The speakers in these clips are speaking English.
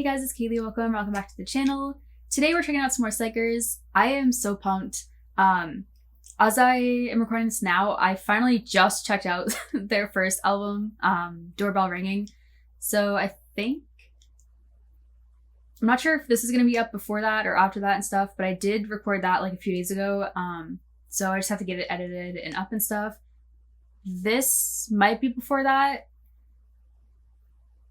Hey guys, it's Kaylee. Welcome back to the channel. Today we're checking out some more XIKERS. I am so pumped. As I am recording this now, I finally just checked out their first album, Doorbell Ringing. So I think, I'm not sure if this is going to be up before that or after that and stuff, but I did record that like a few days ago. So I just have to get it edited and up and stuff. This might be before that,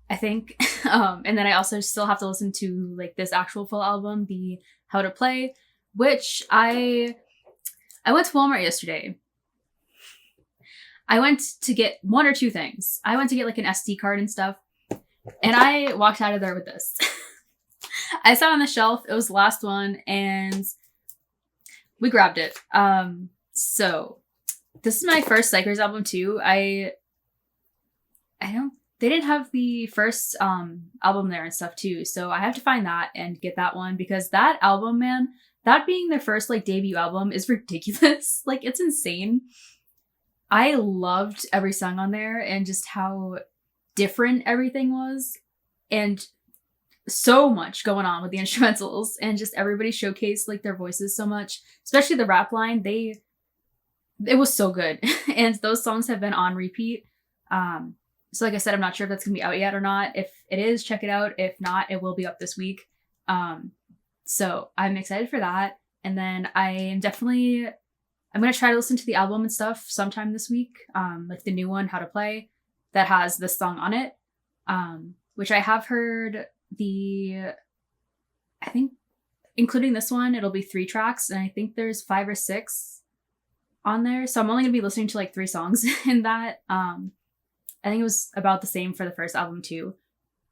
I think. And then I also still have to listen to like this actual full album, the How to Play, which I went to Walmart yesterday. I went to get one or two things. I went to get like an SD card and stuff, and I walked out of there with this. I saw it on the shelf. It was the last one, and we grabbed it. So this is my first XIKERS album too. They didn't have the first album there and stuff too, so I have to find that and get that one, because that album, man, that being their first like debut album is ridiculous. Like, it's insane. I loved every song on there and just how different everything was, and so much going on with the instrumentals, and just everybody showcased like their voices so much, especially the rap line. It was so good. And those songs have been on repeat. So like I said, I'm not sure if that's gonna be out yet or not. If it is, check it out. If not, it will be up this week. So I'm excited for that. And then I'm gonna try to listen to the album and stuff sometime this week. Like the new one, How to Play, that has this song on it. Which I have heard I think including this one, it'll be 3 tracks, and I think there's 5 or 6 on there. So I'm only gonna be listening to like 3 songs in that. I think it was about the same for the first album too.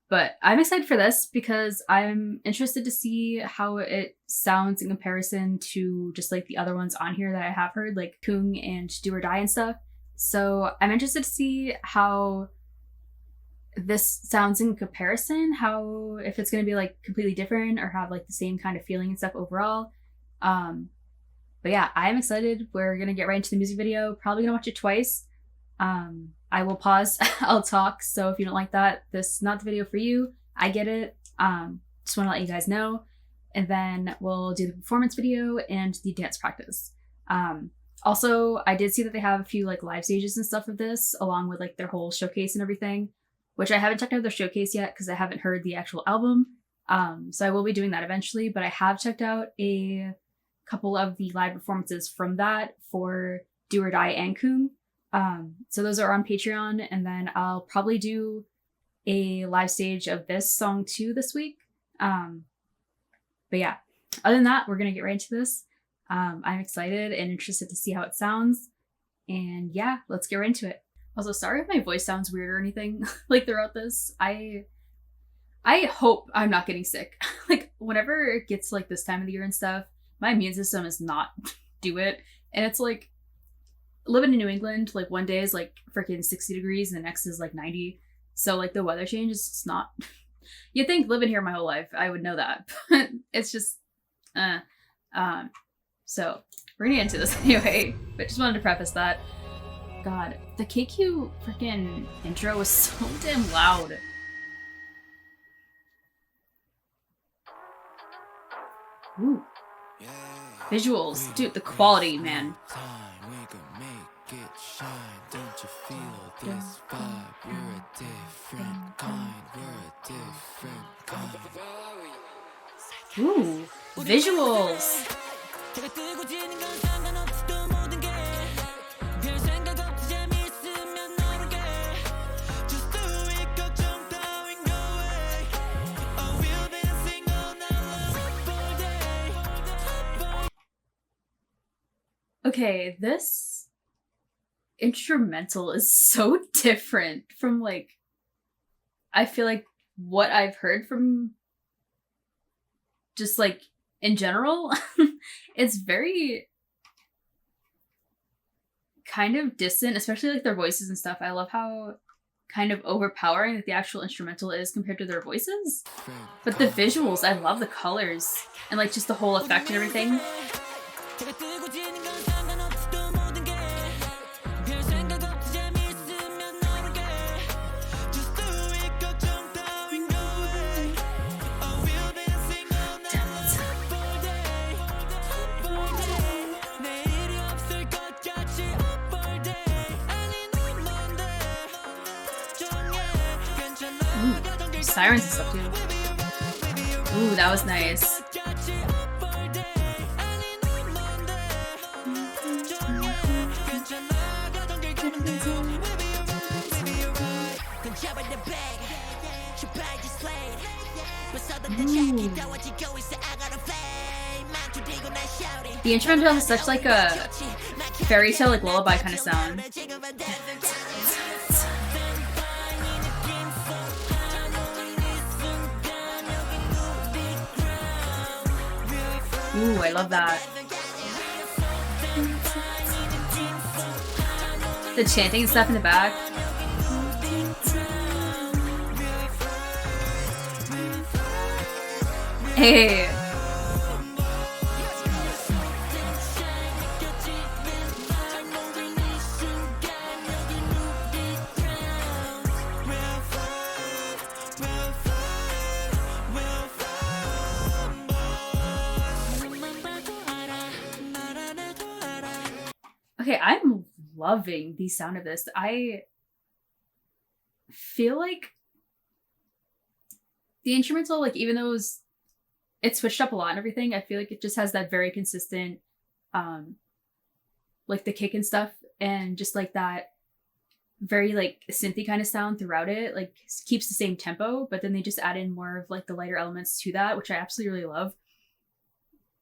But I'm excited for this because I'm interested to see how it sounds in comparison to just like the other ones on here that I have heard, like Kung and Do or Die and stuff. So I'm interested to see how this sounds in comparison, if it's going to be like completely different or have like the same kind of feeling and stuff overall. But yeah, I'm excited. We're going to get right into the music video. Probably going to watch it twice. I will pause. I'll talk. So if you don't like that, this is not the video for you. I get it. Just want to let you guys know. And then we'll do the performance video and the dance practice. Also, I did see that they have a few like live stages and stuff of this, along with like their whole showcase and everything, which I haven't checked out their showcase yet because I haven't heard the actual album. So I will be doing that eventually, but I have checked out a couple of the live performances from that for Do or Die and Kung. So those are on Patreon, and then I'll probably do a live stage of this song too this week. But yeah, other than that, we're gonna get right into this. I'm excited and interested to see how it sounds, and yeah, let's get right into it. Also, sorry if my voice sounds weird or anything like throughout this. I hope I'm not getting sick. Like, whenever it gets like this time of the year and stuff, my immune system is not do it, and it's like, living in New England, like one day is like freaking 60 degrees and the next is like 90. So like the weather change is just not, you'd think living here my whole life, I would know that. But it's just, so we're gonna get into this anyway, but just wanted to preface that. God, the KQ freaking intro was so damn loud. Ooh. Visuals, dude, the quality, man. Don't you feel this vibe? We're a different kind. We're a different kind. Ooh, visuals. Okay, this instrumental is so different from like, I feel like what I've heard from just like in general. It's very kind of distant, especially like their voices and stuff. I love how kind of overpowering that the actual instrumental is compared to their voices. But the visuals, I love the colors and like just the whole effect and everything. Ooh, sirens and stuff too. Ooh, that was nice. Ooh. The instrumental has such like a fairy tale, like lullaby kind of sound. Ooh, I love that. The chanting and stuff in the back. Hey. Okay, I'm loving the sound of this. I feel like the instrumental, like even though it switched up a lot and everything, I feel like it just has that very consistent, like the kick and stuff, and just like that very like synthy kind of sound throughout it. Like keeps the same tempo, but then they just add in more of like the lighter elements to that, which I absolutely really love.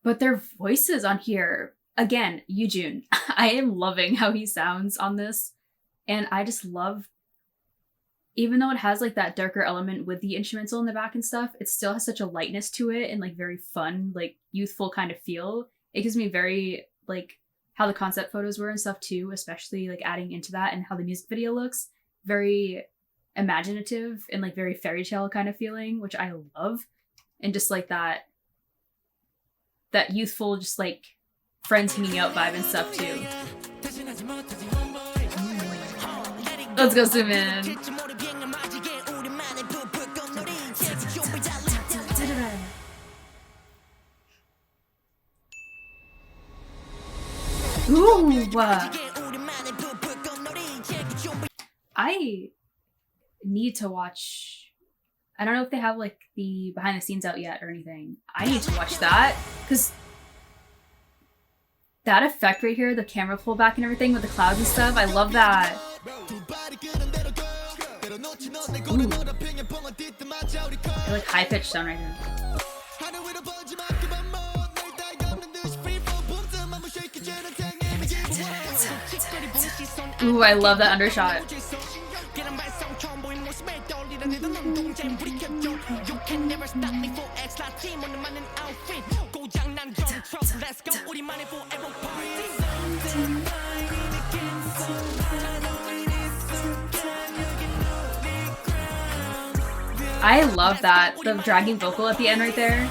But their voices on here. Again, Yoojun, I am loving how he sounds on this. And I just love, even though it has like that darker element with the instrumental in the back and stuff, it still has such a lightness to it and like very fun, like youthful kind of feel. It gives me very like how the concept photos were and stuff too, especially like adding into that and how the music video looks. Very imaginative and like very fairy tale kind of feeling, which I love. And just like that youthful, just like friends hanging out vibe and stuff too. Let's go zoom in. Ooh. I need to watch. I don't know if they have like the behind the scenes out yet or anything. I need to watch that because that effect right here, the camera pullback and everything with the clouds and stuff, I love that. Ooh. They're like high-pitched sound right here. Ooh, I love that undershot. I love that, the dragging vocal at the end right there.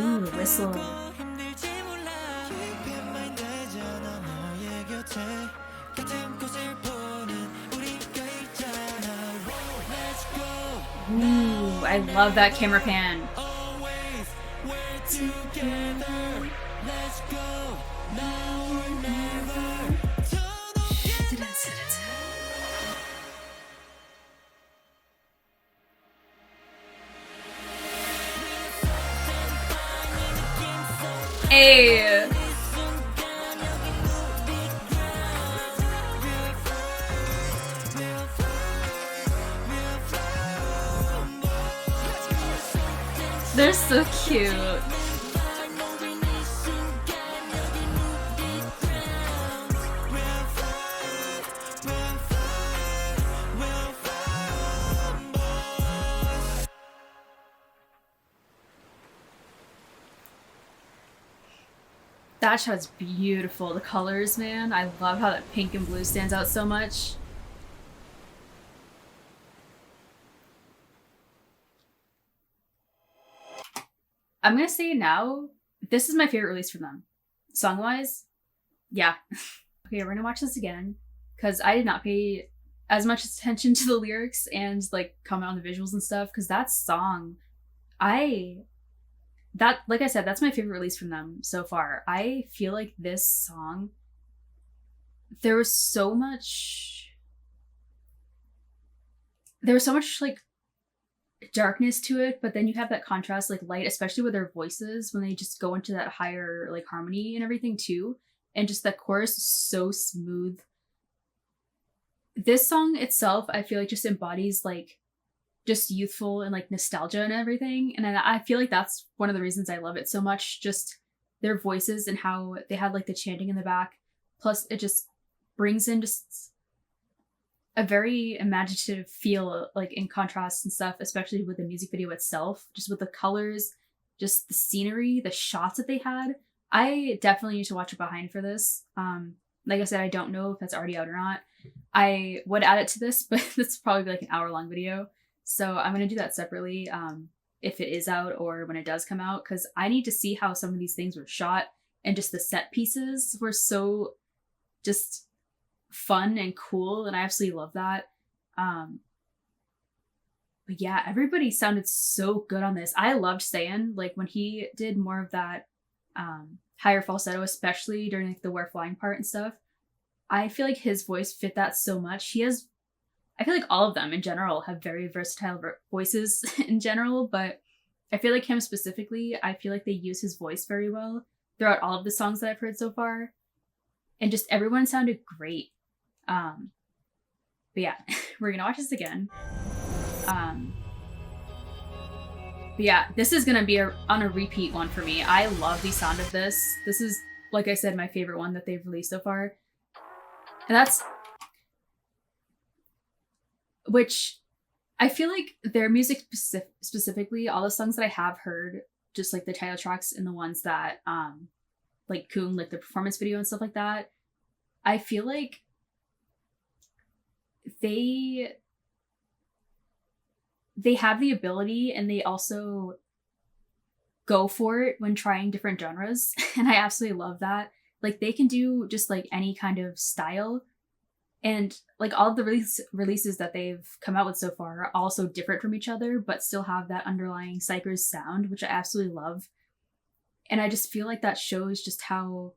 Ooh, whistle. Ooh, I love that camera pan. Hey. They're so cute. That shot's beautiful. The colors, man. I love how that pink and blue stands out so much. I'm gonna say now, this is my favorite release from them. Song-wise, yeah. Okay, we're gonna watch this again, because I did not pay as much attention to the lyrics and like comment on the visuals and stuff, because that song, like I said, that's my favorite release from them so far. I feel like this song, there was so much like darkness to it, but then you have that contrast, like light, especially with their voices when they just go into that higher like harmony and everything too. And just that chorus is so smooth. This song itself, I feel like just embodies like just youthful and like nostalgia and everything. And I feel like that's one of the reasons I love it so much. Just their voices and how they had like the chanting in the back. Plus it just brings in just a very imaginative feel, like in contrast and stuff, especially with the music video itself, just with the colors, just the scenery, the shots that they had. I definitely need to watch it behind for this. Like I said, I don't know if that's already out or not. I would add it to this, but it's probably like an hour-long video. So I'm going to do that separately if it is out or when it does come out, because I need to see how some of these things were shot, and just the set pieces were so just fun and cool, and I absolutely love that. But yeah, everybody sounded so good on this. I loved Sayan, like when he did more of that higher falsetto, especially during like the We're Flying part and stuff. I feel like his voice fit that so much. I feel like all of them in general have very versatile voices in general, but I feel like him specifically, I feel like they use his voice very well throughout all of the songs that I've heard so far. And just everyone sounded great. But yeah, we're gonna watch this again. But yeah, this is gonna be on a repeat one for me. I love the sound of this. This is, like I said, my favorite one that they've released so far. And that's... which I feel like their music specifically, all the songs that I have heard, just like the title tracks and the ones that, like Kun, like the performance video and stuff like that, I feel like they have the ability, and they also go for it when trying different genres. And I absolutely love that. Like they can do just like any kind of style. And like all of the releases that they've come out with so far are also different from each other, but still have that underlying XIKERS sound, which I absolutely love. And I just feel like that shows just how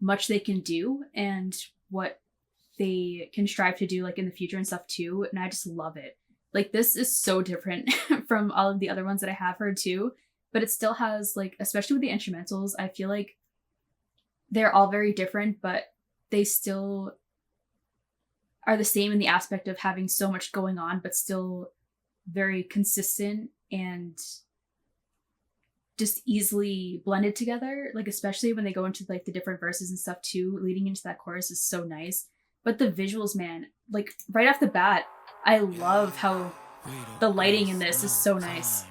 much they can do and what they can strive to do like in the future and stuff too. And I just love it. Like this is so different from all of the other ones that I have heard too, but it still has like, especially with the instrumentals, I feel like they're all very different, but they still are the same in the aspect of having so much going on, but still very consistent and just easily blended together. Like, especially when they go into like the different verses and stuff too, leading into that chorus is so nice. But the visuals, man, like right off the bat, I love how the lighting in this is so nice.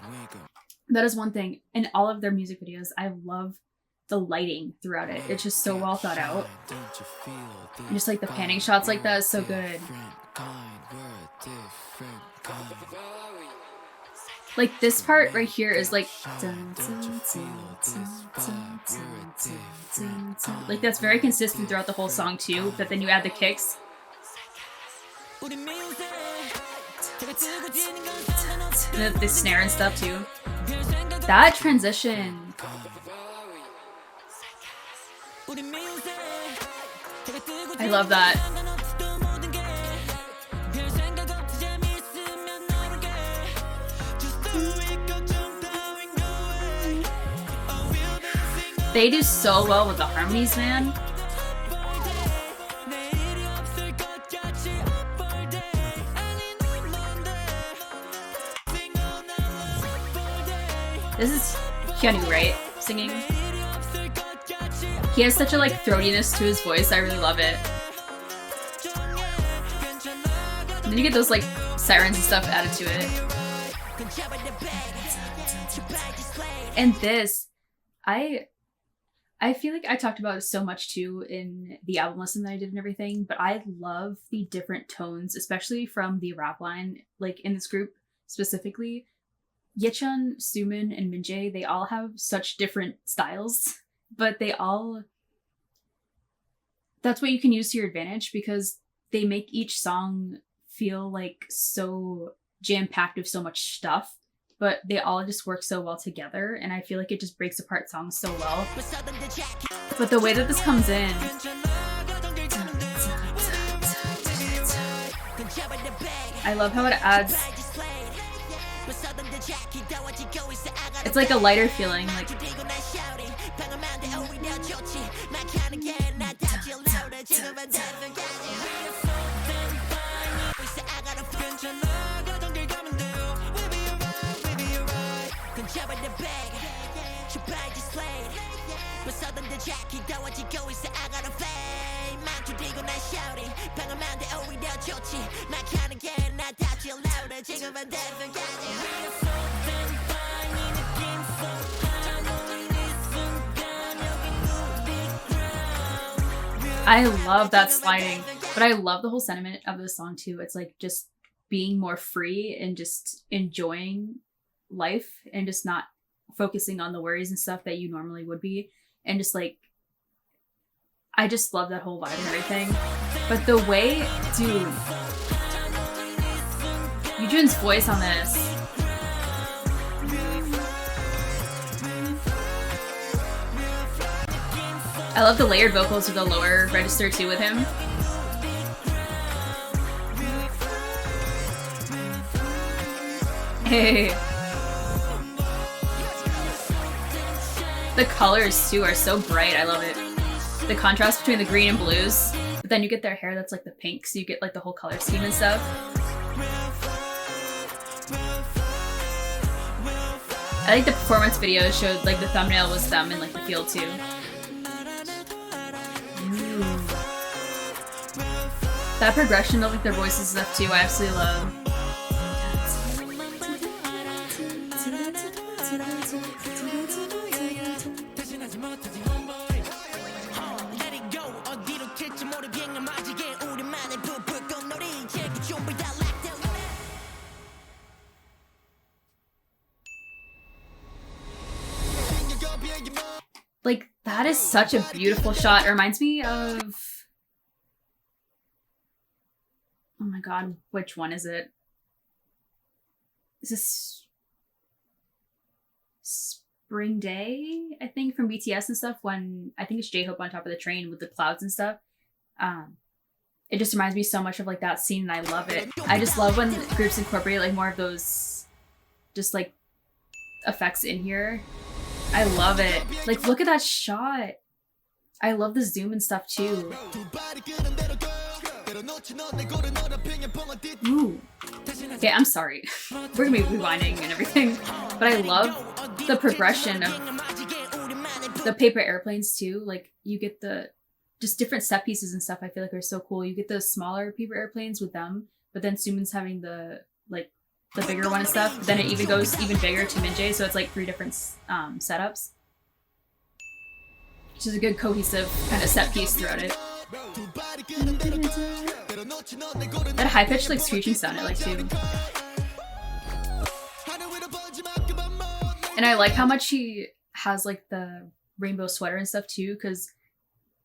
That is one thing. In all of their music videos, I love the lighting throughout it. It's just so well thought out. And just like the panning shots like that is so good. Like this part right here is like like that's very consistent throughout the whole song too, but then you add the kicks. The snare and stuff too. That transition. I love that. They do so well with the harmonies, man. This is Hyunwoo, right? Singing. He has such a like throatiness to his voice. I really love it. And then you get those like sirens and stuff added to it. And this, I feel like I talked about it so much too in the album lesson that I did and everything, but I love the different tones, especially from the rap line, like in this group specifically. Yecheon, Sumin, and Minjae, they all have such different styles, but that's what you can use to your advantage because they make each song feel like so jam-packed with so much stuff, but they all just work so well together, and I feel like it just breaks apart songs so well. But the way that this comes in, I love how it adds, it's like a lighter feeling, like I love that sliding, but I love the whole sentiment of the song too. It's like just being more free and just enjoying life and just not focusing on the worries and stuff that you normally would be. And just like, I just love that whole vibe and everything. But the way, dude, Yujun's voice on this. I love the layered vocals with the lower register too with him. Hey. The colors too are so bright. I love it. The contrast between the green and blues, but then you get their hair that's like the pink, so you get like the whole color scheme and stuff. I like the performance video showed like the thumbnail was them in like the field too. Ooh. That progression of like their voices and stuff too, I absolutely love. Like, that is such a beautiful shot. It reminds me of... Oh my god, which one is it? Is this... Spring Day, I think, from BTS and stuff, when I think it's J-Hope on top of the train with the clouds and stuff. It just reminds me so much of like that scene, and I love it. I just love when groups incorporate like more of those just like effects in here. I love it. Like, look at that shot. I love the zoom and stuff too. Ooh. Okay, I'm sorry. We're gonna be rewinding and everything. But I love the progression of the paper airplanes too. Like, you get the just different set pieces and stuff I feel like are so cool. You get the smaller paper airplanes with them, but then Sumin's having the like the bigger one and stuff. Then it even goes even bigger to Minjae, so it's like 3 different setups. Which is a good cohesive kind of set piece throughout it. That high-pitched like screeching sound I like too. And I like how much he has like the rainbow sweater and stuff too, because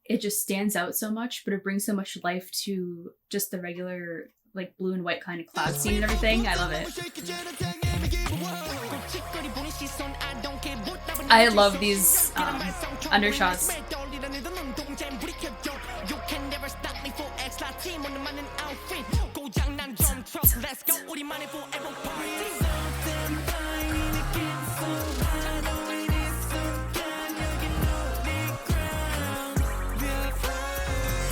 it just stands out so much, but it brings so much life to just the regular like blue and white kind of cloud scene and everything. I love it. I love these undershots.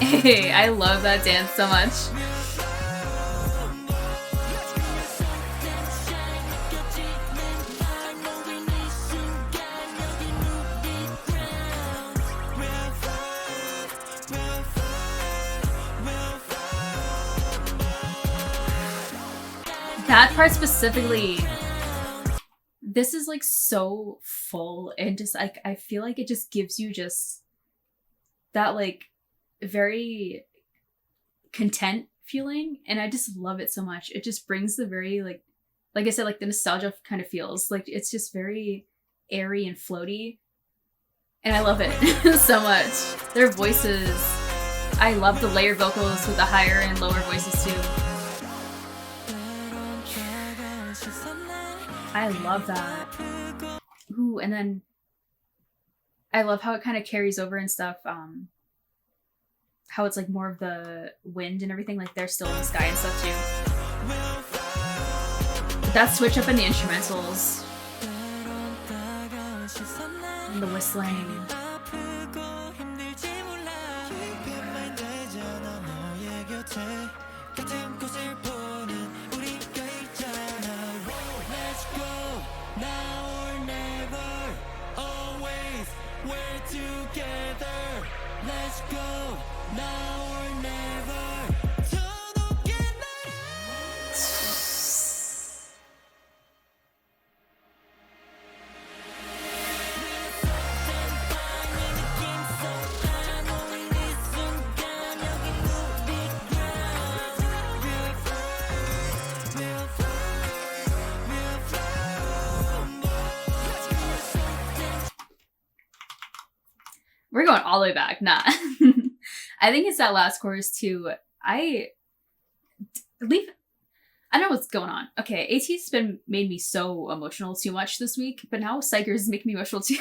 Hey, I love that dance so much. That part specifically, this is like so full and just like, I feel like it just gives you just that like very content feeling, and I just love it so much. It just brings the very like like I said, like the nostalgia kind of feels. Like it's just very airy and floaty. And I love it so much. Their voices, I love the layered vocals with the higher and lower voices too. I love that. Ooh, and then I love how it kind of carries over and stuff. How it's like more of the wind and everything, like they're still in the sky and stuff too. But that switch up in the instrumentals. And the whistling. We're going all the way back. Nah. I think it's that last chorus too. I don't know what's going on. Okay, AT's made me so emotional too much this week, but now XIKERS is making me emotional too.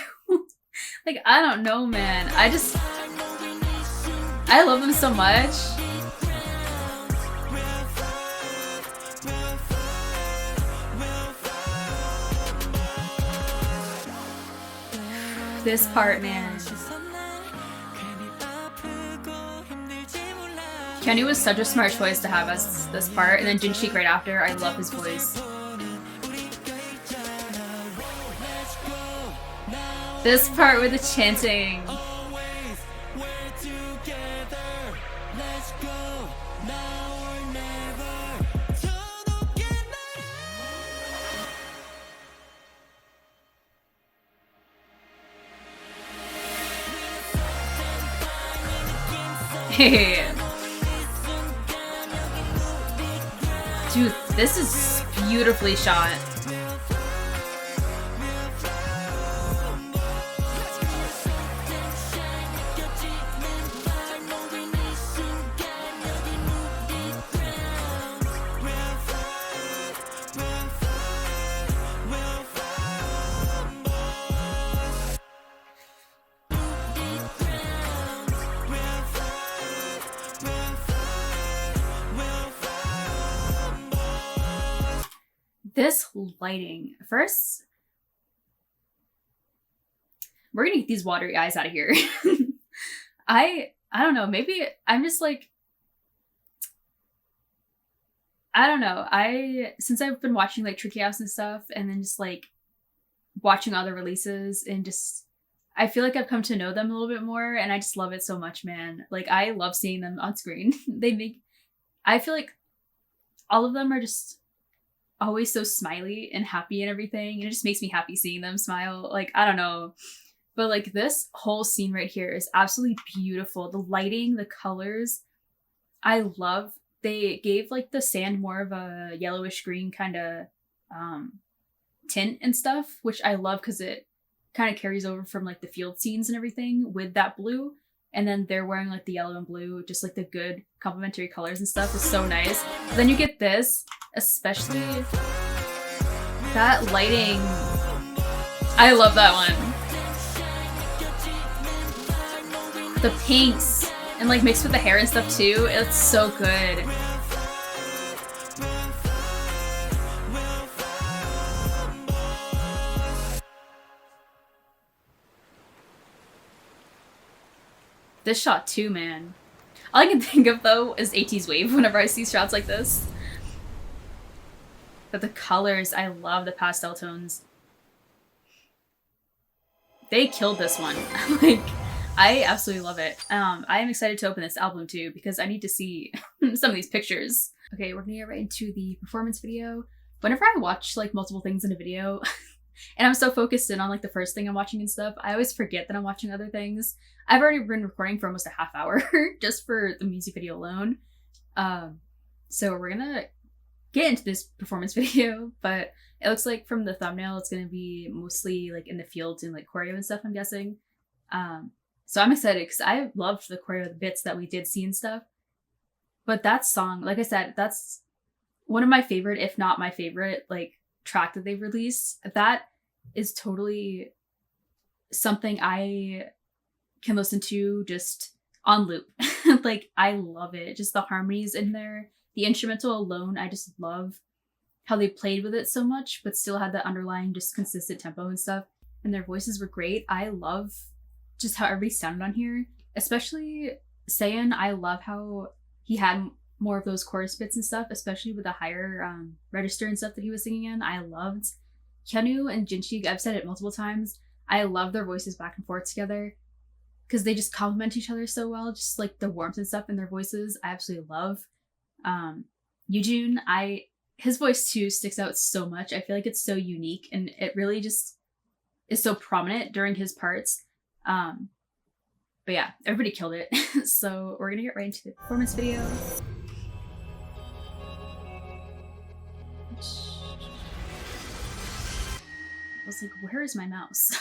Like, I don't know, man. I love them so much. This part, man. Kenny was such a smart choice to have as this part, and then Jinshik right after. I love his voice. This part with the chanting. Hey. Dude, this is beautifully shot. This lighting. First, we're gonna get these watery eyes out of here. I don't know. Maybe I'm just like, I don't know. Since I've been watching like Tricky House and stuff, and then just like watching other releases, and just I feel like I've come to know them a little bit more, and I just love it so much, man. Like I love seeing them on screen. I feel like all of them are just always so smiley and happy and everything, and it just makes me happy seeing them smile. Like, I don't know, but like this whole scene right here is absolutely beautiful. The lighting, the colors, I love. They gave like the sand more of a yellowish green kind of tint and stuff, which I love because it kind of carries over from like the field scenes and everything with that blue. And then they're wearing like the yellow and blue, just like the good complementary colors and stuff is so nice. But then you get this, especially that lighting. I love that one. The pinks and like mixed with the hair and stuff too. It's so good. This shot too, man. All I can think of though is AT's wave whenever I see shots like this. But the colors, I love the pastel tones. They killed this one. Like, I absolutely love it. I am excited to open this album too because I need to see some of these pictures. Okay, we're gonna get right into the performance video. Whenever I watch like multiple things in a video, and I'm so focused in on like the first thing I'm watching and stuff, I always forget that I'm watching other things. I've already been recording for almost a half hour just for the music video alone. So we're gonna get into this performance video, but it looks like from the thumbnail it's gonna be mostly like in the fields and like choreo and stuff, I'm guessing. So I'm excited because I loved the choreo, the bits that we did see and stuff. But that song, like I said, that's one of my favorite, if not my favorite, like track that they've released. That is totally something I can listen to just on loop. Like, I love it. Just the harmonies in there, the instrumental alone, I just love how they played with it so much, but still had that underlying just consistent tempo and stuff. And their voices were great. I love just how everybody sounded on here, especially Sayan. I love how he had more of those chorus bits and stuff, especially with the higher register and stuff that he was singing in. I loved Hyunwoo and Jinchi. I've said it multiple times. I love their voices back and forth together because they just complement each other so well. Just like the warmth and stuff in their voices, I absolutely love. Yoojun, his voice too sticks out so much. I feel like it's so unique and it really just is so prominent during his parts. But yeah, everybody killed it. So we're gonna get right into the performance video. I was like, where is my mouse?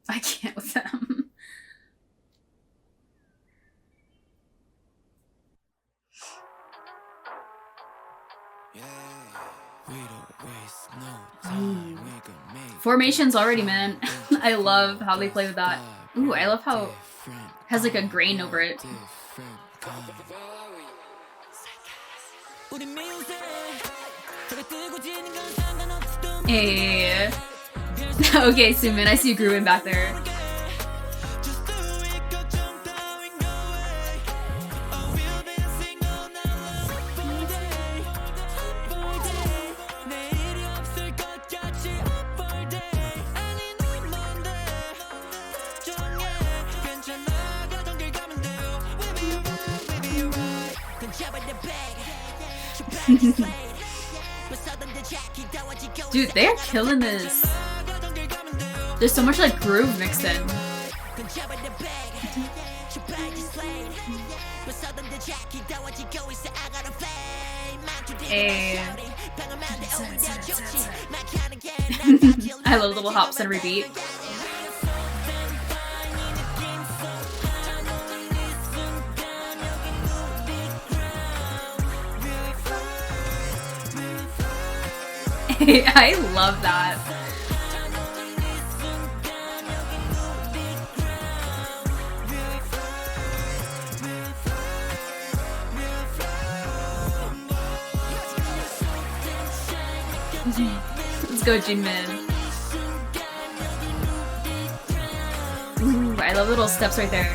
I can't with them. Formations already, man. I love how they play with that. Ooh, I love how it has like a grain over it. Hey. Okay, Sumin, I see you grooving back there. Dude, they're killing this. There's so much like groove mixed in. Hey. I love little hops and repeat. I love that. Let's go, Jinmin. Ooh, I love little steps right there.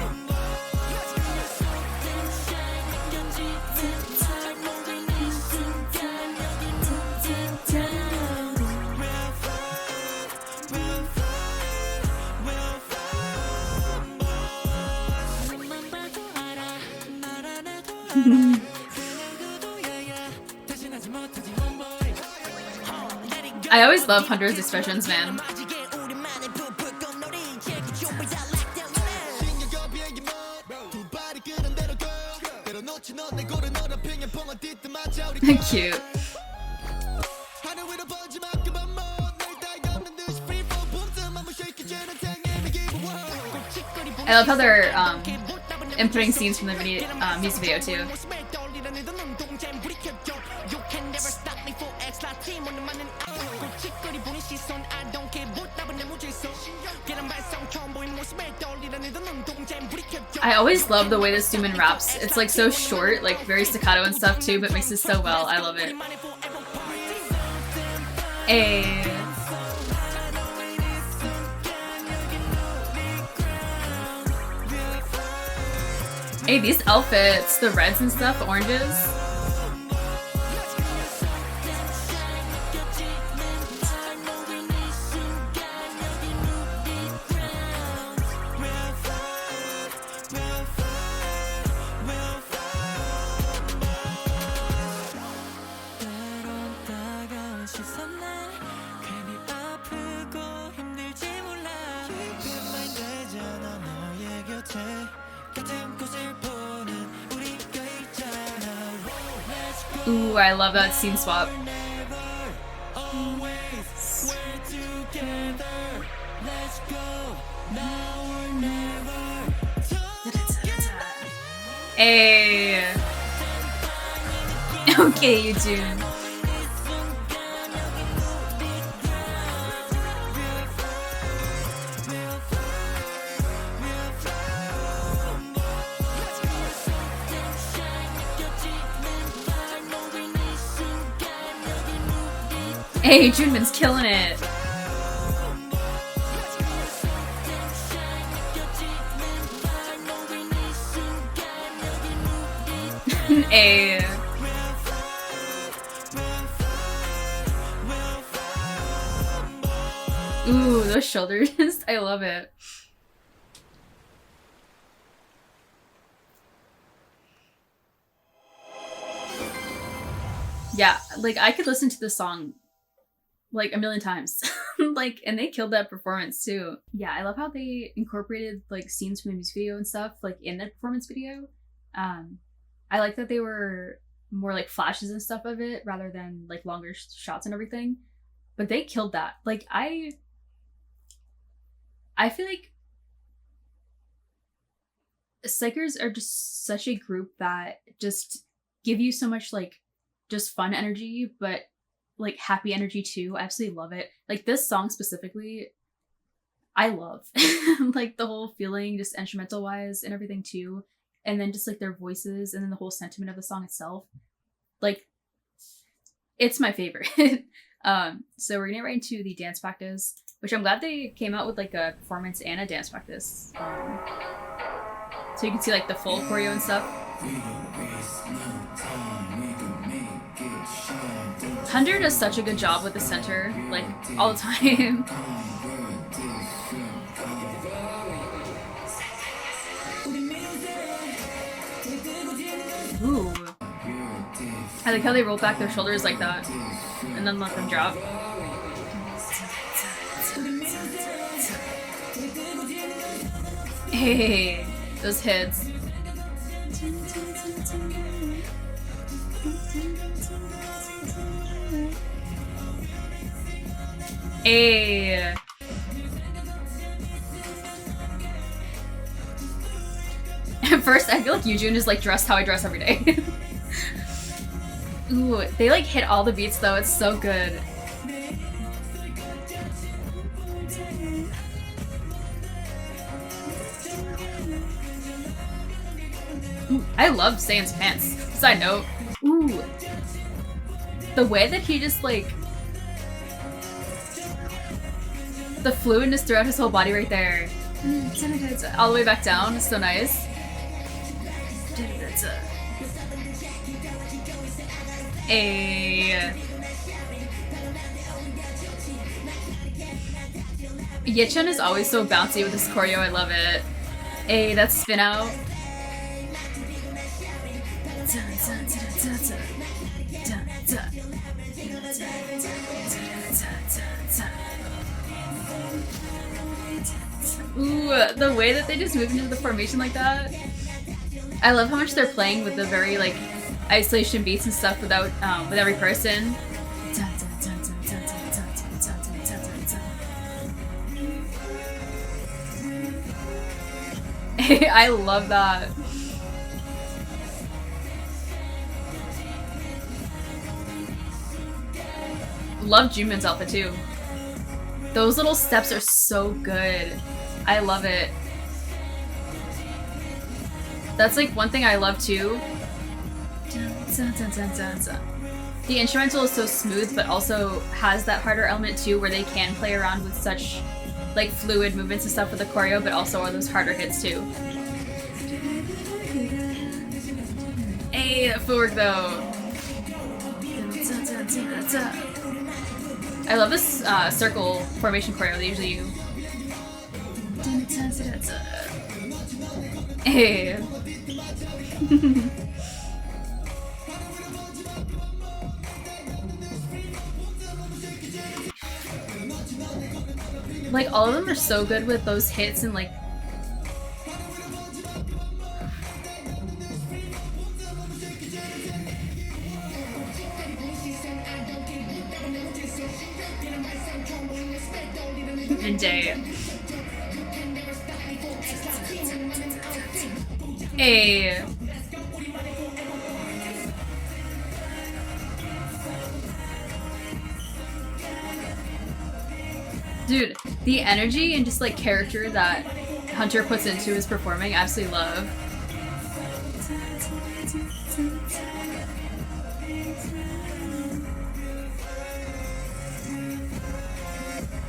I always love Hunter's expressions, man. Cute. I love how they're inputting scenes from the video, music video too. I always love the way this Sumin raps. It's like so short, like very staccato and stuff too, but mixes so well. I love it. Hey. Hey, these outfits, the reds and stuff, the oranges. Ooh, I love that scene swap. Hey. Okay, you June. Hey, Junmin's killing it. Hey. Ooh, those shoulders. I love it. Yeah, like I could listen to this song like a million times. Like, and they killed that performance too. Yeah, I love how they incorporated like scenes from the music video and stuff like in the performance video. I like that they were more like flashes and stuff of it rather than like longer shots and everything. But they killed that. Like I feel like XIKERS are just such a group that just give you so much like just fun energy, but like happy energy too. I absolutely love it. Like this song specifically, I love like the whole feeling, just instrumental wise and everything too. And then just like their voices and then the whole sentiment of the song itself. Like it's my favorite. So we're gonna get right into the dance practice, which I'm glad they came out with like a performance and a dance practice. So you can see like the full choreo and stuff. 100 does such a good job with the center, like all the time. Ooh. I like how they roll back their shoulders like that and then let them drop. Hey, those hits. Hey. At first, I feel like Yoojun is like dressed how I dress every day. Ooh, they like hit all the beats though. It's so good. Ooh, I love Sayan's pants. Side note. Ooh, the way that he just like the fluidness throughout his whole body right there. All the way back down. So nice. Hey. Yichun is always so bouncy with this choreo. I love it. Hey, that spin out. Ooh, the way that they just move into the formation like that. I love how much they're playing with the very like isolation beats and stuff without with every person. I love that. Love Junmin's outfit too. Those little steps are so good. I love it. That's like one thing I love too. The instrumental is so smooth, but also has that harder element too, where they can play around with such like fluid movements and stuff with the choreo, but also are those harder hits too. Hey, that footwork though. I love this circle formation choreo they usually use. Hey. Like all of them are so good with those hits and like Day. Hey. Dude, the energy and just like character that Hunter puts into his performing, I absolutely love.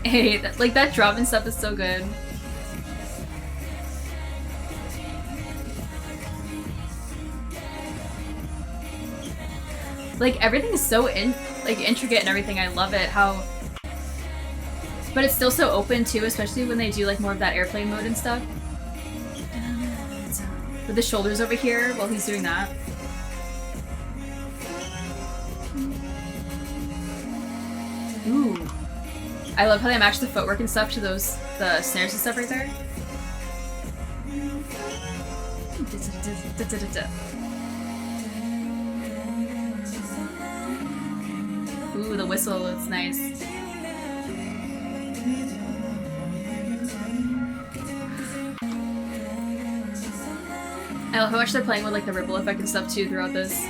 Hey, that drum and stuff is so good. Like everything is so intricate and everything. I love it how, but it's still so open too, especially when they do like more of that airplane mode and stuff. With the shoulders over here while he's doing that. Ooh. I love how they match the footwork and stuff to the snares and stuff right there. Ooh, the whistle, it's nice. I love how much they're playing with like the ripple effect and stuff too throughout this.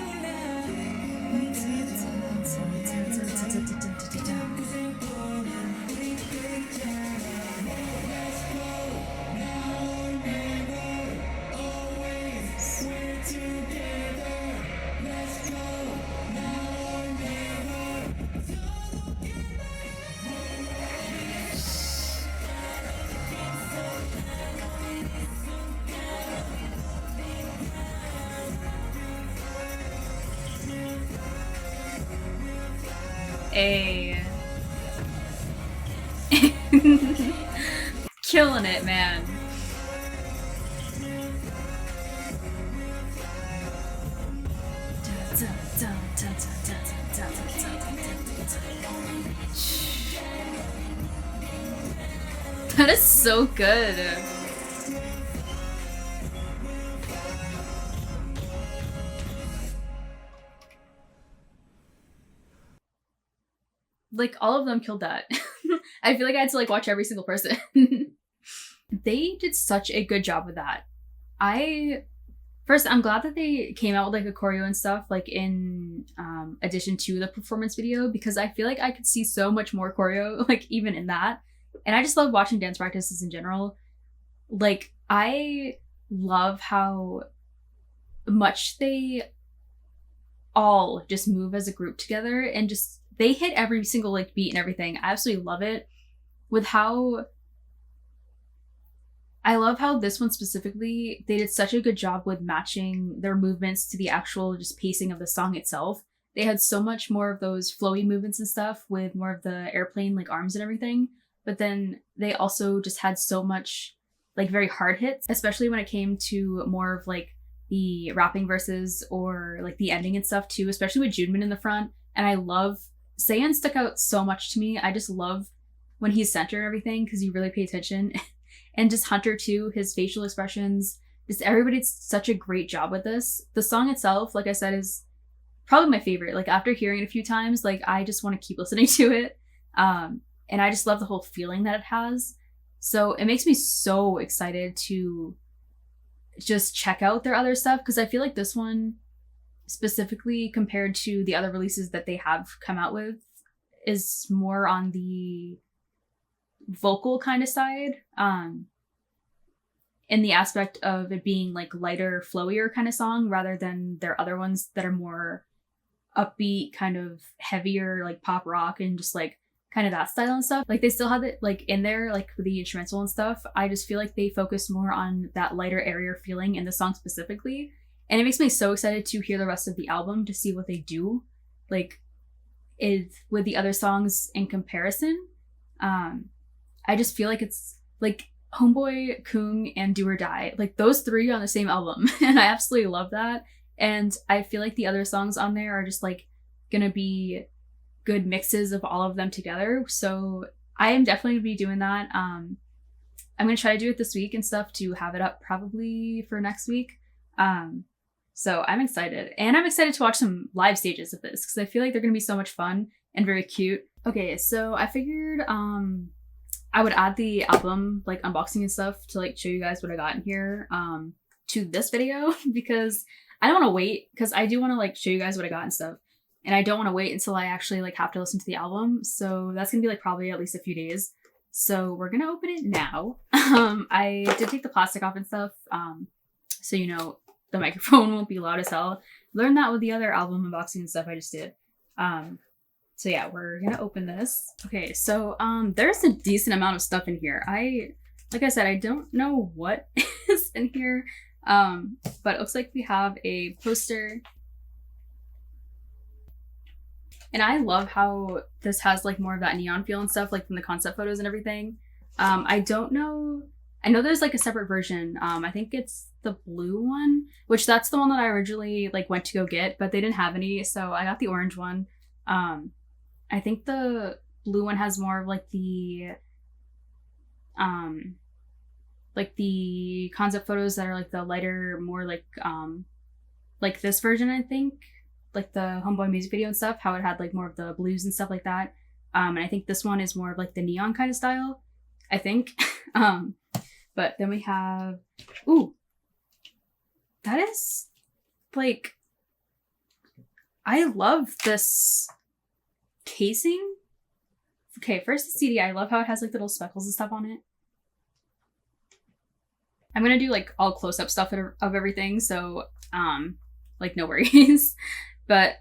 Killing it, man. That is so good. Like, all of them killed that. I feel like I had to like watch every single person. They did such a good job with that. I'm glad that they came out with like a choreo and stuff like in addition to the performance video, because I feel like I could see so much more choreo like even in that. And I just love watching dance practices in general. Like, I love how much they all just move as a group together and just they hit every single like beat and everything. I absolutely love it. I love how this one specifically, they did such a good job with matching their movements to the actual just pacing of the song itself. They had so much more of those flowy movements and stuff with more of the airplane like arms and everything. But then they also just had so much like very hard hits, especially when it came to more of like the rapping verses or like the ending and stuff too, especially with Junmin in the front. And I love, Seiyan stuck out so much to me. I just love when he's center and everything because you really pay attention. And just Hunter too, his facial expressions, just everybody did such a great job with this. The song itself, like I said, is probably my favorite. Like after hearing it a few times, like I just want to keep listening to it. And I just love the whole feeling that it has. So it makes me so excited to just check out their other stuff because I feel like this one specifically compared to the other releases that they have come out with is more on the vocal kind of side, in the aspect of it being like lighter, flowier kind of song rather than their other ones that are more upbeat, kind of heavier, like pop rock and just like kind of that style and stuff. Like they still have it like in there, like with the instrumental and stuff. I just feel like they focus more on that lighter, airier feeling in the song specifically. And it makes me so excited to hear the rest of the album to see what they do, like with the other songs in comparison. I just feel like it's like Homeboy, Kung, and Do or Die, like those three on the same album. And I absolutely love that. And I feel like the other songs on there are just like gonna be good mixes of all of them together. So I am definitely gonna be doing that. I'm gonna try to do it this week and stuff to have it up probably for next week. So I'm excited. And I'm excited to watch some live stages of this because I feel like they're gonna be so much fun and very cute. Okay, so I figured I would add the album like unboxing and stuff to like show you guys what I got in here to this video because I don't want to wait because I do want to like show you guys what I got and stuff. And I don't want to wait until I actually like have to listen to the album. So that's gonna be like probably at least a few days. So we're gonna open it now. I did take the plastic off and stuff. So you know the microphone won't be loud as hell. Learned that with the other album unboxing and stuff I just did. So yeah, we're gonna open this. Okay, so there's a decent amount of stuff in here. Like I said, I don't know what is in here. But it looks like we have a poster. And I love how this has like more of that neon feel and stuff, like from the concept photos and everything. I don't know. I know there's like a separate version. I think it's the blue one, which that's the one that I originally like went to go get, but they didn't have any, so I got the orange one. I think the blue one has more of like the concept photos that are like the lighter, more like this version, I think. Like the Homeboy music video and stuff, how it had like more of the blues and stuff like that. And I think this one is more of like the neon kind of style, I think. But then we have, ooh, that is like, I love this casing. Okay, first the CD. I love how it has like little speckles and stuff on it. I'm gonna do like all close-up stuff of everything, so like no worries. But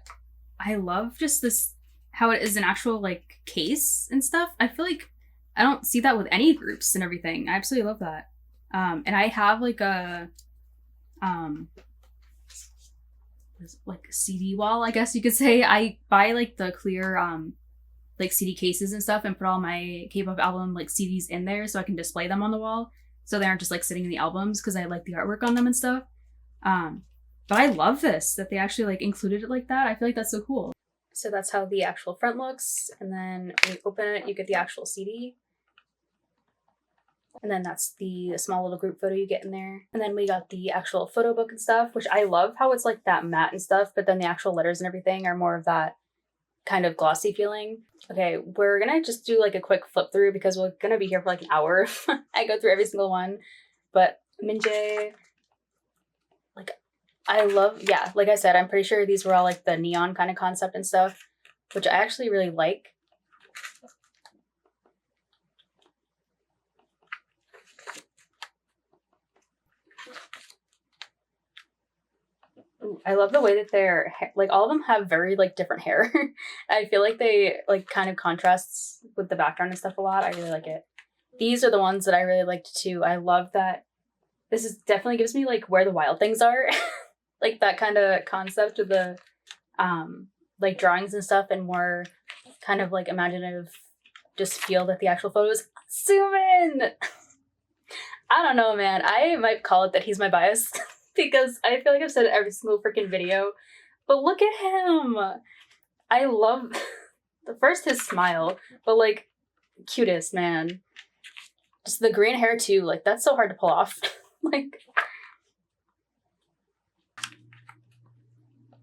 I love just this, how it is an actual like case and stuff. I feel like I don't see that with any groups and everything. I absolutely love that. And I have like a CD wall, I guess you could say. I buy like the clear like CD cases and stuff and put all my K-pop album like CDs in there so I can display them on the wall so they aren't just like sitting in the albums because I like the artwork on them and stuff. But I love this, that they actually like included it like that. I feel like that's so cool. So that's how the actual front looks. And then when you open it, you get the actual CD. And then that's the small little group photo you get in there. And then we got the actual photo book and stuff, which I love how it's like that matte and stuff, but then the actual letters and everything are more of that kind of glossy feeling. Okay, we're gonna just do like a quick flip through because we're gonna be here for like an hour. I go through every single one. But Minjae, like, I love, yeah, like I said, I'm pretty sure these were all like the neon kind of concept and stuff, which I actually really like. Ooh, I love the way that they're, like, all of them have very, like, different hair. I feel like they, like, kind of contrasts with the background and stuff a lot. I really like it. These are the ones that I really liked, too. I love that. This is definitely gives me, like, Where the Wild Things Are. Like, that kind of concept of the, like, drawings and stuff and more kind of, like, imaginative just feel that the actual photos. Zoom in! I don't know, man. I might call it that he's my bias. Because I feel like I've said it every single freaking video. But look at him! I love, first his smile, but like, cutest, man. Just the green hair too, like that's so hard to pull off. Like,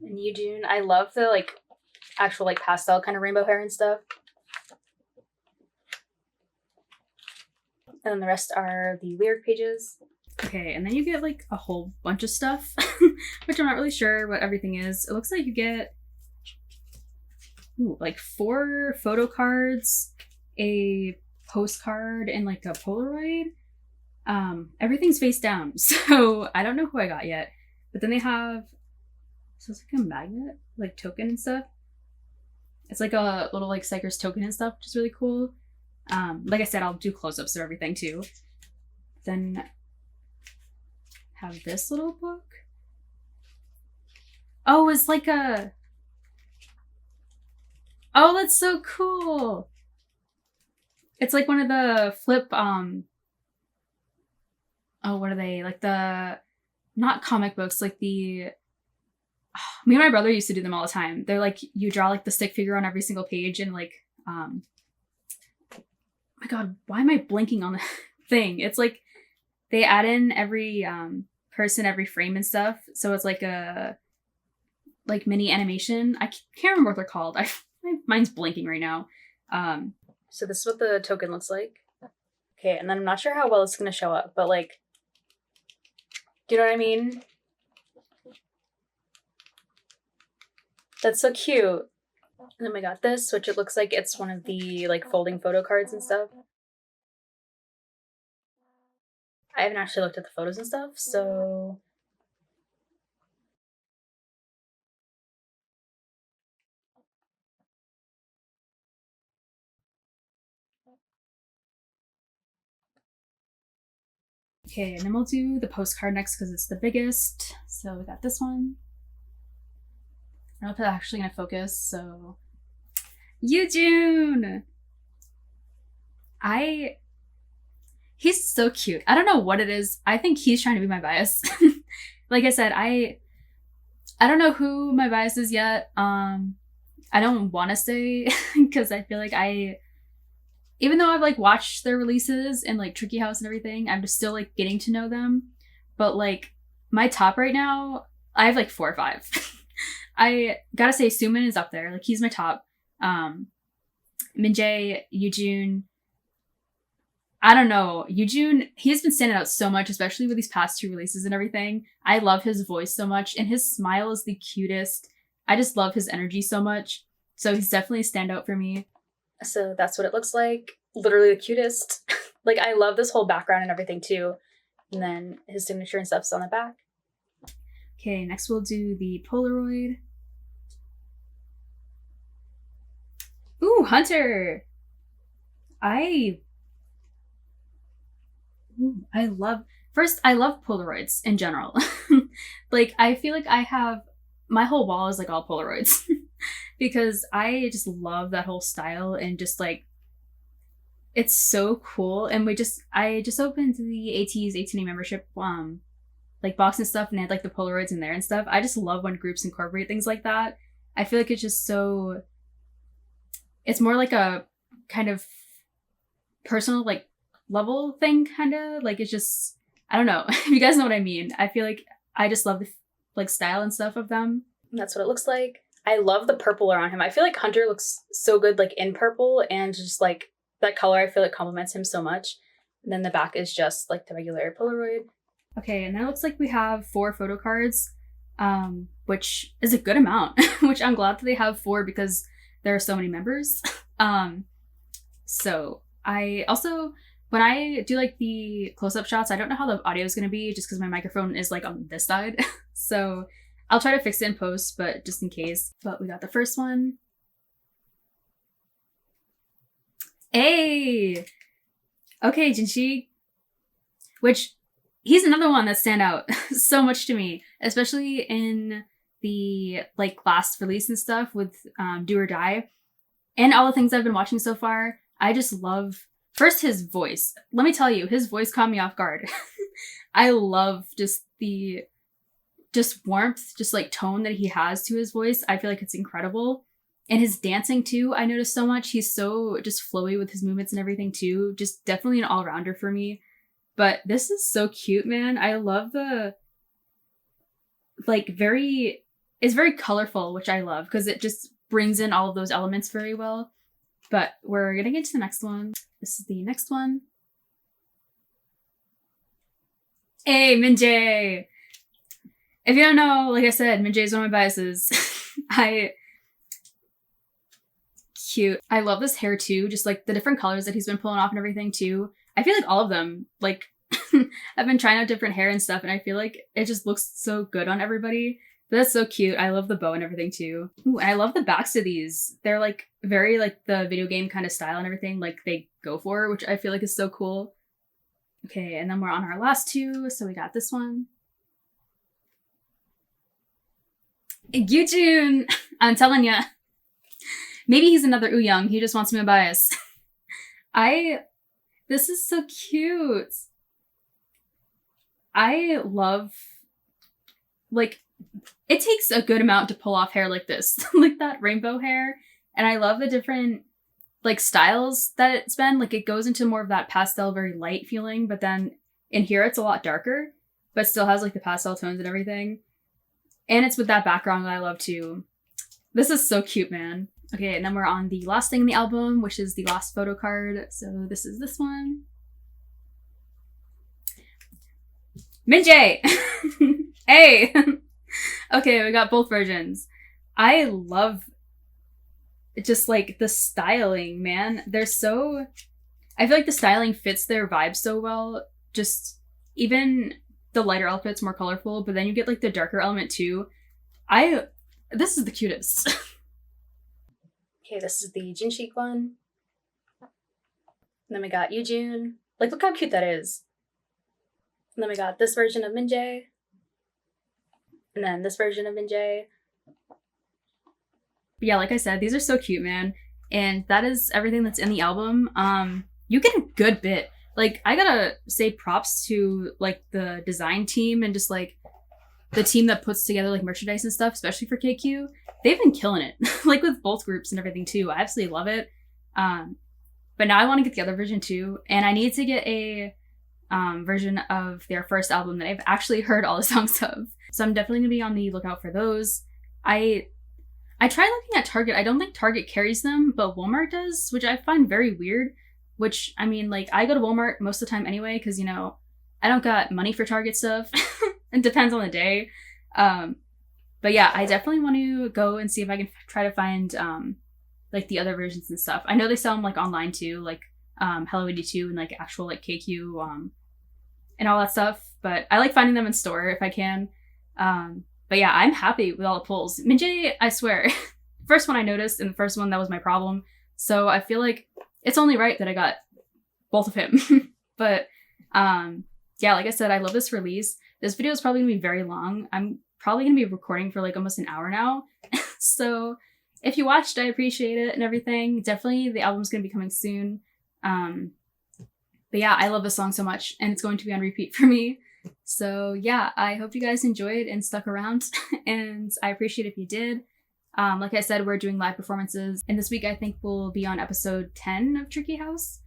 and Yoojun, I love the like, actual like pastel kind of rainbow hair and stuff. And then the rest are the lyric pages. Okay, and then you get like a whole bunch of stuff, which I'm not really sure what everything is. It looks like you get like 4 photo cards, a postcard, and like a Polaroid. Everything's face down, so I don't know who I got yet. But then they have, so it's like a magnet, like token and stuff. It's like a little like XIKERS token and stuff, which is really cool. Like I said, I'll do close-ups of everything too. Then have this little book. Oh, it's like a, oh, that's so cool. It's like one of the flip, oh, what are they? Like the, not comic books, like the, me and my brother used to do them all the time. They're like, you draw like the stick figure on every single page and like, oh my God, why am I blanking on the thing? It's like, they add in every, person, every frame and stuff. So it's like a, like mini animation. I can't remember what they're called. My mind's blanking right now. So this is what the token looks like. Okay, and then I'm not sure how well it's gonna show up, but like, do you know what I mean? That's so cute. And then we got this, which it looks like it's one of the like folding photo cards and stuff. I haven't actually looked at the photos and stuff, so. Okay, and then we'll do the postcard next because it's the biggest. So we got this one. I don't know if it's actually gonna focus, so. Yoojun! He's so cute. I don't know what it is. I think he's trying to be my bias. Like I said, I don't know who my bias is yet. I don't want to say because I feel like even though I've like watched their releases and like Tricky House and everything, I'm just still like getting to know them. But like my top right now, I have like 4 or 5. I gotta say Sumin is up there. Like he's my top. Minjae, Yoojun. I don't know. Yoojun, he's been standing out so much, especially with these past 2 releases and everything. I love his voice so much, and his smile is the cutest. I just love his energy so much. So he's definitely a standout for me. So that's what it looks like. Literally the cutest. Like, I love this whole background and everything too. And then his signature and stuff's on the back. Okay, next we'll do the Polaroid. Ooh, Hunter! I love Polaroids in general. Like, I feel like I have, my whole wall is like all Polaroids because I just love that whole style and just like, it's so cool. And I just opened the AT's 18A membership, like box and stuff, and they had like the Polaroids in there and stuff. I just love when groups incorporate things like that. I feel like it's just so, it's more like a kind of personal, like, level thing, kind of like, it's just, I don't know if you guys know what I mean. I feel like I just love the like style and stuff of them. And that's what it looks like. I love the purple around him. I feel like Hunter looks so good like in purple, and just like that color I feel like complements him so much. And then the back is just like the regular Polaroid. Okay, and that looks like we have 4 photo cards, which is a good amount, which I'm glad that they have 4 because there are so many members. So I also, when I do like the close-up shots, I don't know how the audio is going to be just because my microphone is like on this side. So I'll try to fix it in post, but just in case. But we got the first one. Hey! Okay, Jinshi. Which, he's another one that stand out so much to me, especially in the like last release and stuff with Do or Die. And all the things I've been watching so far. I just love, first, his voice. Let me tell you, his voice caught me off guard. I love just the warmth, just like tone that he has to his voice. I feel like it's incredible. And his dancing too, I noticed so much. He's so just flowy with his movements and everything too. Just definitely an all-rounder for me. But this is so cute, man. I love the, like, it's very colorful, which I love because it just brings in all of those elements very well. But we're gonna get to the next one. This is the next one. Hey, Minjae! If you don't know, like I said, Minjae is one of my biases. Cute. I love this hair too, just like the different colors that he's been pulling off and everything too. I feel like all of them, like, I've been trying out different hair and stuff, and I feel like it just looks so good on everybody. But that's so cute. I love the bow and everything too. Ooh, and I love the backs of these. They're like very like the video game kind of style and everything like they go for, which I feel like is so cool. Okay, and then we're on our last 2. So we got this one. Yoojun! I'm telling ya. Maybe he's another Ooyoung. He just wants me a bias. This is so cute. I love, like, it takes a good amount to pull off hair like this, like that rainbow hair. And I love the different, like, styles that it's been. Like, it goes into more of that pastel, very light feeling, but then in here it's a lot darker, but still has, like, the pastel tones and everything. And it's with that background that I love, too. This is so cute, man. Okay, and then we're on the last thing in the album, which is the last photo card. So this is this one. Minjae! Hey! Okay, we got both versions. I love just like the styling, man. They're so... I feel like the styling fits their vibe so well. Just even the lighter outfit's more colorful, but then you get like the darker element too. This is the cutest. Okay, this is the Jinshik one. And then we got Yoojun. Like, look how cute that is. And then we got this version of Minjae. And then this version of Minjae. But yeah, like I said, these are so cute, man. And that is everything that's in the album. You get a good bit. Like, I gotta say props to, like, the design team and just, like, the team that puts together, like, merchandise and stuff, especially for KQ. They've been killing it. Like, with both groups and everything, too. I absolutely love it. But now I want to get the other version, too. And I need to get a version of their first album that I've actually heard all the songs of. So I'm definitely going to be on the lookout for those. I tried looking at Target. I don't think Target carries them, but Walmart does, which I find very weird. Which, I mean, like, I go to Walmart most of the time anyway, because, you know, I don't got money for Target stuff. It depends on the day. But yeah, I definitely want to go and see if I can try to find, like, the other versions and stuff. I know they sell them, like, online, too, like, Hello 82 and, like, actual, like, KQ, and all that stuff. But I like finding them in store if I can. But yeah, I'm happy with all the pulls. Minjae, I swear, first one I noticed, and the first one that was my problem. So I feel like it's only right that I got both of him. But yeah, like I said, I love this release. This video is probably gonna be very long. I'm probably gonna be recording for like almost an hour now. So if you watched, I appreciate it and everything. Definitely the album's gonna be coming soon. But yeah, I love this song so much and it's going to be on repeat for me. So yeah, I hope you guys enjoyed and stuck around and I appreciate if you did. Like I said, we're doing live performances and this week I think we'll be on episode 10 of Tricky House.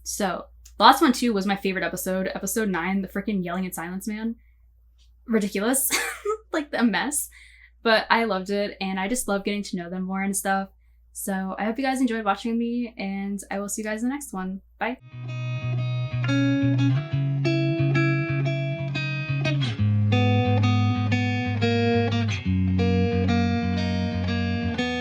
So the last one too was my favorite episode, episode 9, the freaking yelling in silence, man. Ridiculous. Like a mess. But I loved it and I just love getting to know them more and stuff. So I hope you guys enjoyed watching me and I will see you guys in the next one. Bye.